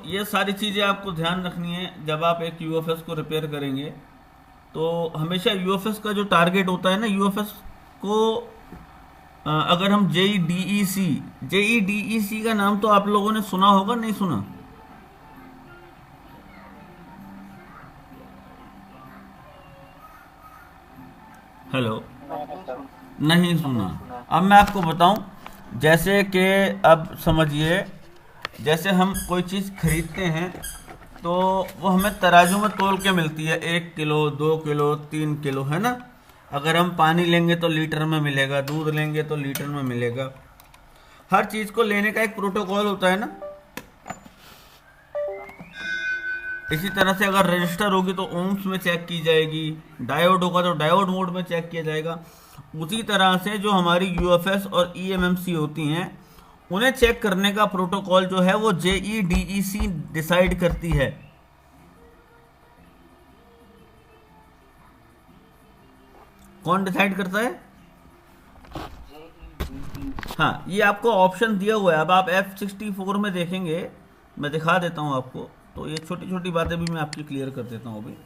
ये सारी चीज़ें आपको ध्यान रखनी है जब आप एक यूएफएस को रिपेयर करेंगे। तो हमेशा यूएफएस का जो टारगेट होता है ना, यूएफएस को अगर हम जेई डीई सी का नाम तो आप लोगों ने सुना होगा, नहीं सुना? हेलो? नहीं सर। नहीं सुना? नहीं सुना। अब मैं आपको बताऊं, जैसे कि अब समझिए, जैसे हम कोई चीज़ खरीदते हैं तो वो हमें तराजू में तोल के मिलती है, 1 किलो, 2 किलो, 3 किलो, है ना? अगर हम पानी लेंगे तो लीटर में मिलेगा, दूध लेंगे तो लीटर में मिलेगा। हर चीज़ को लेने का एक प्रोटोकॉल होता है ना। इसी तरह से अगर रजिस्टर होगी तो ओम्स में चेक की जाएगी, डायोड होगा तो डायोड मोड में चेक किया जाएगा। उसी तरह से जो हमारी यूएफएस और ईएमएमसी होती हैं, उन्हें चेक करने का प्रोटोकॉल जो है वो जेईडीईसी डिसाइड करती है। कौन डिसाइड करता है? JEDEC। हाँ, ये आपको ऑप्शन दिया हुआ है। अब आप F64 में देखेंगे, मैं दिखा देता हूँ आपको। तो ये छोटी छोटी बातें भी मैं आपकी क्लियर कर देता हूँ अभी।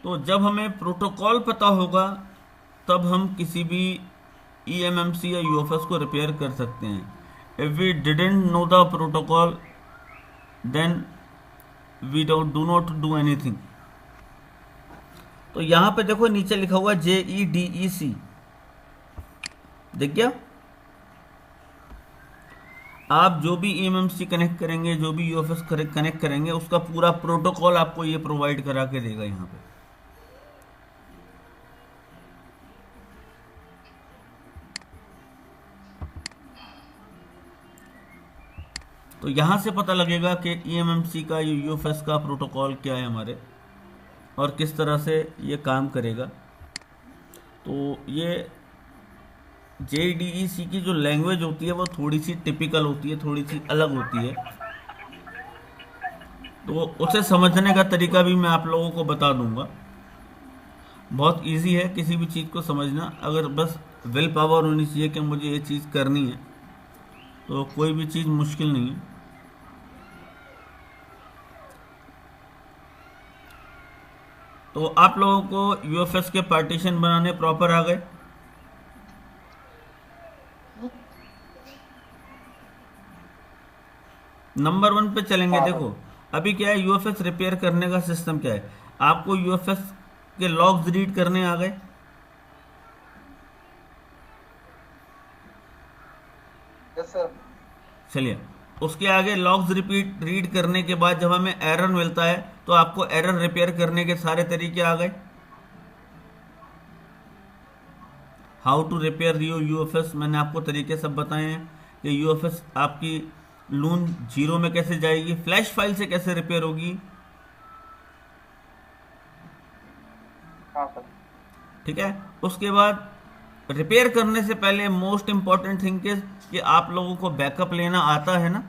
तो जब हमें प्रोटोकॉल पता होगा तब हम किसी भी ईएमएमसी या यूएफएस को रिपेयर कर सकते हैं। If we didn't know the protocol then we do not do anything. तो यहाँ पे देखो नीचे लिखा हुआ जेईडीईसी, देख गया? आप जो भी ईएमएमसी कनेक्ट करेंगे, जो भी यूएफएस कनेक्ट करेंगे, उसका पूरा प्रोटोकॉल आपको ये प्रोवाइड करा के देगा यहाँ पे। तो यहाँ से पता लगेगा कि ईएमएमसी का, यूएफएस का प्रोटोकॉल क्या है हमारे, और किस तरह से ये काम करेगा। तो ये जेडीईसी की जो लैंग्वेज होती है वो थोड़ी सी टिपिकल होती है, थोड़ी सी अलग होती है। तो उसे समझने का तरीका भी मैं आप लोगों को बता दूंगा। बहुत इजी है किसी भी चीज़ को समझना, अगर बस विल पावर होनी चाहिए कि मुझे ये चीज़ करनी है, तो कोई भी चीज़ मुश्किल नहीं है। तो आप लोगों को यूएफएस के पार्टीशन बनाने प्रॉपर आ गए? नंबर 1 पे चलेंगे। हाँ भाई। देखो अभी क्या है, यूएफएस रिपेयर करने का सिस्टम क्या है। आपको यूएफएस के लॉग्स रीड करने आ गए? Yes sir. चलिए, उसके आगे लॉग्स रिपीट रीड करने के बाद जब हमें एरर मिलता है तो आपको एरर रिपेयर करने के सारे तरीके आ गए। How to repair your UFS, मैंने आपको तरीके सब बताए हैं कि यूएफएस आपकी लून जीरो में कैसे जाएगी, फ्लैश फाइल से कैसे रिपेयर होगी। हाँ सर। ठीक है? उसके बाद रिपेयर करने से पहले मोस्ट इंपॉर्टेंट थिंग इज कि आप लोगों को बैकअप लेना आता है ना?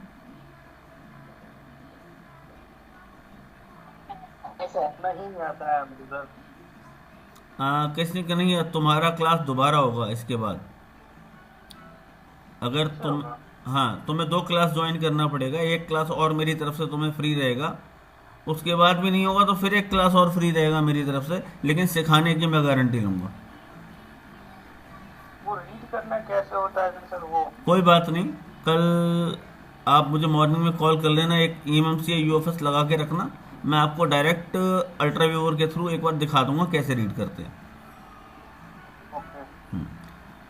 ऐसा नहीं आता है मुझे सर। किसी का नहीं है, तुम्हारा क्लास दोबारा होगा इसके बाद। अगर ऐसा तुम, होगा। हाँ, तुम्हें 2 क्लास ज्वाइन करना पड़ेगा। एक क्लास और मेरी तरफ से तुम्हें फ्री रहेगा, उसके बाद भी नहीं होगा तो फिर एक क्लास और फ्री रहेगा मेरी तरफ से, लेकिन सिखाने की मैं गारंटी लूंगा। वो रीड करना कैसे होता है सर वो? कोई बात नहीं, कल आप मुझे मॉर्निंग में कॉल कर लेना, एक ईएमएमसी या यूएफएस लगा के रखना, मैं आपको डायरेक्ट अल्ट्रा व्यूअर के थ्रू एक बार दिखा दूंगा कैसे रीड करते हैं। ओके।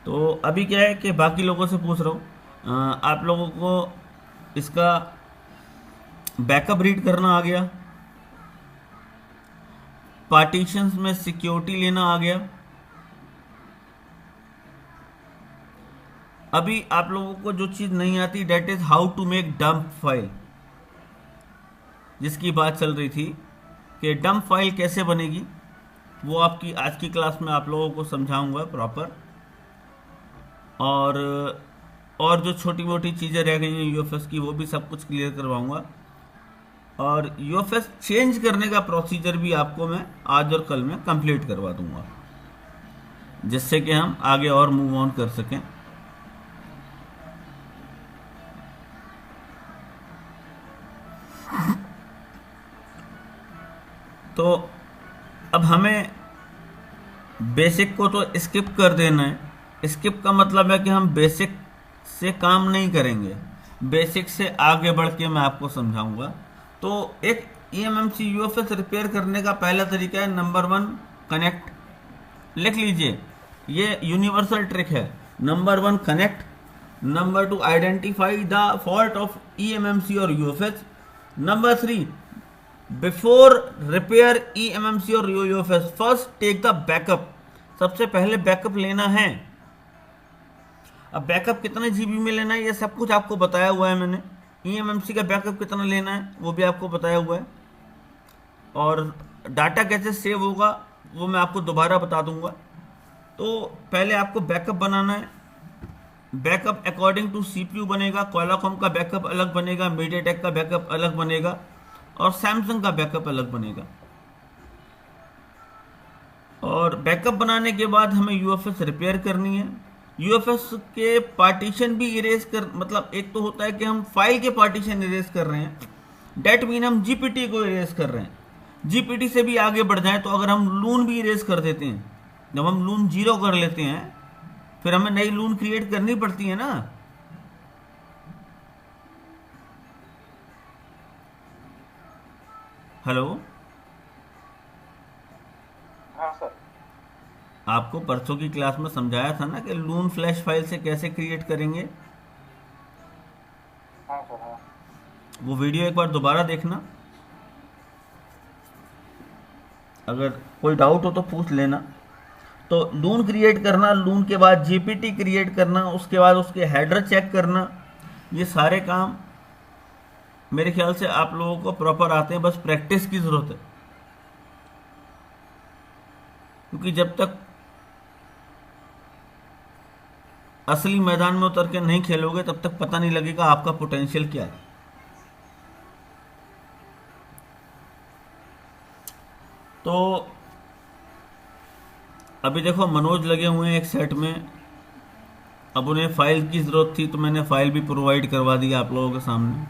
तो अभी क्या है कि बाकी लोगों से पूछ रहा हूँ, आप लोगों को इसका बैकअप रीड करना आ गया, पार्टीशंस में सिक्योरिटी लेना आ गया। अभी आप लोगों को जो चीज़ नहीं आती, that is how to make dump file, जिसकी बात चल रही थी कि डंप फाइल कैसे बनेगी। वो आपकी आज की क्लास में आप लोगों को समझाऊंगा प्रॉपर। और जो छोटी मोटी चीज़ें रह गई हैं यूएफएस की, वो भी सब कुछ क्लियर करवाऊंगा। और यूएफएस चेंज करने का प्रोसीजर भी आपको मैं आज और कल में कंप्लीट करवा दूंगा, जिससे कि हम आगे और मूव ऑन कर सकें। तो अब हमें बेसिक को तो स्किप कर देना है। स्किप का मतलब है कि हम बेसिक से काम नहीं करेंगे, बेसिक से आगे बढ़ के मैं आपको समझाऊंगा। तो एक ईएमएमसी यूएफएस रिपेयर करने का पहला तरीका है, नंबर 1 कनेक्ट। लिख लीजिए, ये यूनिवर्सल ट्रिक है। Number 1 connect, number 2 identify the fault of eMMC और UFS, number 3 before repair eMMC और UFS first take the backup. सबसे पहले बैकअप लेना है। अब बैकअप कितने जीबी में लेना है ये सब कुछ आपको बताया हुआ है मैंने। ईएमएमसी का बैकअप कितना लेना है वो भी आपको बताया हुआ है, और डाटा कैसे सेव होगा वो मैं आपको दोबारा बता दूंगा। तो पहले आपको बैकअप बनाना है। बैकअप अकॉर्डिंग टू सीपीयू बनेगा। क्वालकॉम का बैकअप अलग बनेगा, मीडियाटेक का बैकअप अलग बनेगा, और सैमसंग का बैकअप अलग बनेगा। और बैकअप बनाने के बाद हमें यूएफएस रिपेयर करनी है। यूएफएस के पार्टीशन भी इरेज कर, मतलब एक तो होता है कि हम फाइल के पार्टीशन इरेज कर रहे हैं, डेट मीन हम जीपीटी को इरेज कर रहे हैं। जीपीटी से भी आगे बढ़ जाए तो अगर हम लून भी इरेज कर देते हैं, जब हम लून 0 कर लेते हैं फिर हमें नई लून क्रिएट करनी पड़ती है ना। हेलो, हाँ सर। आपको परसों की क्लास में समझाया था ना कि लून फ्लैश फाइल से कैसे क्रिएट करेंगे। हाँ सर, हाँ। वो वीडियो एक बार दोबारा देखना, अगर कोई डाउट हो तो पूछ लेना। तो लून क्रिएट करना, लून के बाद जीपीटी क्रिएट करना, उसके बाद उसके हेडर चेक करना, ये सारे काम मेरे ख्याल से आप लोगों को प्रॉपर आते हैं, बस प्रैक्टिस की जरूरत है। क्योंकि जब तक असली मैदान में उतर के नहीं खेलोगे तब तक पता नहीं लगेगा आपका पोटेंशियल क्या है। तो अभी देखो मनोज लगे हुए हैं एक सेट में। अब उन्हें फाइल की ज़रूरत थी तो मैंने फाइल भी प्रोवाइड करवा दी आप लोगों के सामने।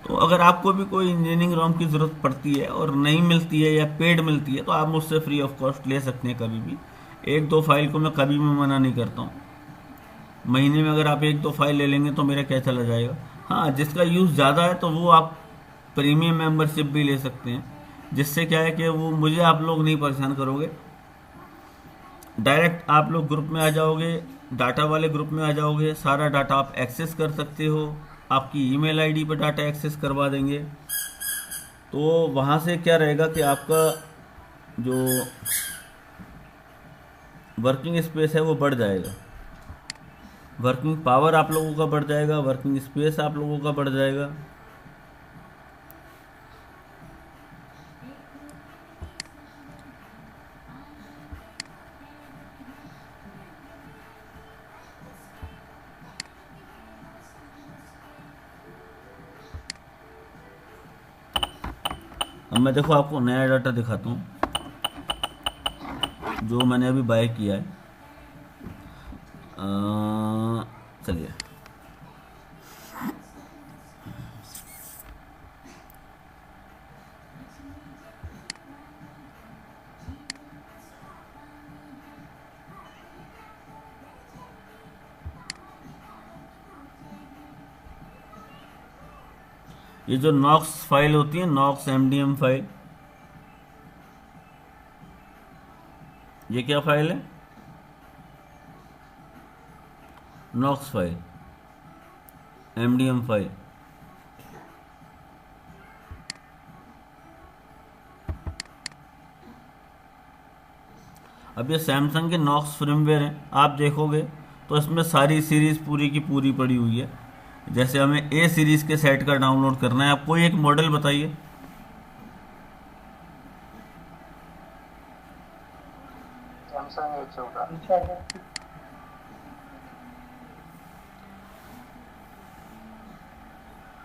तो अगर आपको भी कोई इंजीनियरिंग रोम की ज़रूरत पड़ती है और नहीं मिलती है या पेड मिलती है तो आप मुझसे फ्री ऑफ कॉस्ट ले सकते हैं कभी भी। 1-2 फाइल को मैं कभी भी मना नहीं करता हूँ। महीने में अगर आप 1-2 फाइल ले लेंगे तो मेरा क्या चला जाएगा। हाँ, जिसका यूज़ ज़्यादा है तो वो आप प्रीमियम मेंबरशिप भी ले सकते हैं, जिससे क्या है कि वो मुझे आप लोग नहीं परेशान करोगे। डायरेक्ट आप लोग ग्रुप में आ जाओगे, डाटा वाले ग्रुप में आ जाओगे, सारा डाटा आप एक्सेस कर सकते हो। आपकी ईमेल आईडी पर डाटा एक्सेस करवा देंगे। तो वहाँ से क्या रहेगा कि आपका जो वर्किंग स्पेस है वो बढ़ जाएगा, वर्किंग पावर आप लोगों का बढ़ जाएगा, वर्किंग स्पेस आप लोगों का बढ़ जाएगा। अब मैं देखो आपको नया डाटा दिखाता हूँ जो मैंने अभी बाय किया है। चलिए, ये जो नॉक्स फाइल होती है, नॉक्स एमडीएम फाइल, ये क्या फाइल है? Knox file, MDM file. अब ये सैमसंग के नॉक्स फ्रेमवेयर हैं, आप देखोगे तो इसमें सारी सीरीज पूरी की पूरी पड़ी हुई है। जैसे हमें ए सीरीज के सेट का डाउनलोड करना है, आप कोई एक मॉडल बताइए। Samsung A14।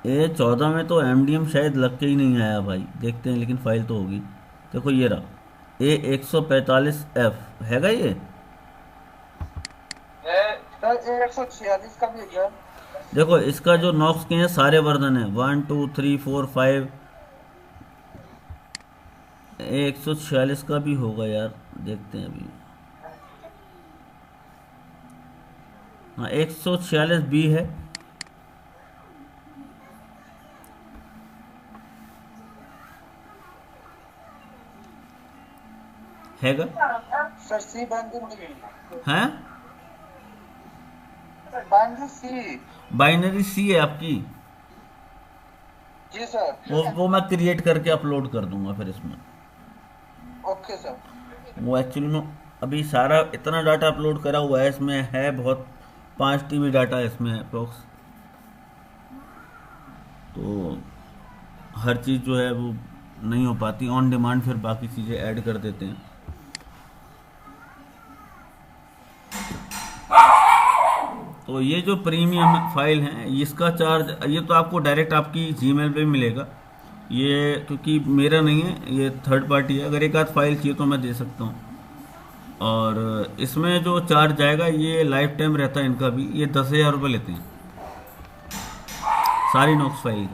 A14 में तो एमडीएम शायद लग के ही नहीं आया भाई, देखते हैं, लेकिन फाइल तो होगी। देखो ये रहा A145F हैगा ये। सर 146 का भी है क्या? देखो इसका जो नॉक्स के हैं सारे वर्जन है, 1 2 3 4 5। A146 का भी होगा यार, देखते हैं अभी। हाँ 146B है। हैगा। सर सी बाइनरी हैं? बाइनरी सी। बाइनरी सी है आपकी? जी सर। वो मैं क्रिएट करके अपलोड कर दूंगा फिर इसमें। Okay sir. वो एक्चुअली में अभी सारा इतना डाटा अपलोड करा हुआ है इसमें, है बहुत, 5 TB डाटा इसमें है अप्रोक्स। तो हर चीज़ जो है वो नहीं हो पाती ऑन डिमांड, फिर बाकी चीज़ें ऐड कर देते हैं। तो ये जो प्रीमियम फाइल है इसका चार्ज, ये तो आपको डायरेक्ट आपकी जीमेल पे मिलेगा ये, क्योंकि मेरा नहीं है, ये थर्ड पार्टी है। अगर एक आध फाइल चाहिए तो मैं दे सकता हूँ। और इसमें जो चार्ज आएगा ये लाइफ टाइम रहता है इनका भी, ये 10,000 रुपये लेते हैं सारी नॉक्स फाइल।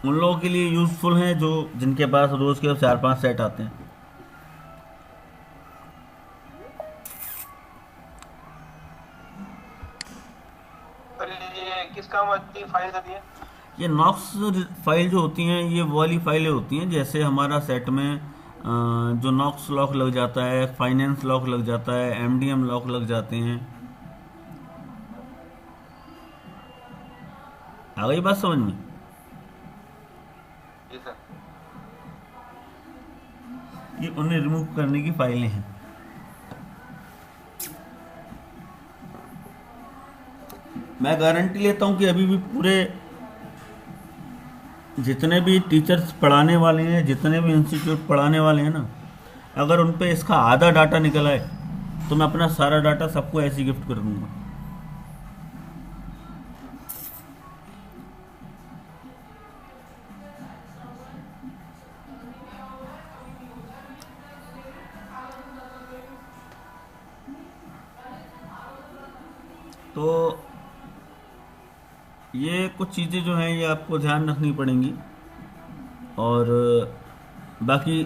उन लोगों के लिए यूजफुल हैं जो जिनके पास रोज के 4-5 सेट आते हैं। सर ये किस काम आती फाइल सर ये? ये नॉक्स फाइल जो होती हैं ये वो वाली फाइलें होती हैं, जैसे हमारा सेट में जो नॉक्स लॉक लग जाता है, फाइनेंस लॉक लग जाता है, एमडीएम लॉक लग जाते हैं। आ गई बात समझ में? जी सर। ये उन्हें रिमूव करने की फाइलें हैं। मैं गारंटी लेता हूं कि अभी भी पूरे जितने भी टीचर्स पढ़ाने वाले हैं, जितने भी इंस्टीट्यूट पढ़ाने वाले हैं ना, अगर उन पे इसका आधा डाटा निकल आए तो मैं अपना सारा डाटा सबको ऐसे गिफ्ट कर दूंगा। तो ये कुछ चीज़ें जो हैं ये आपको ध्यान रखनी पड़ेंगी। और बाकी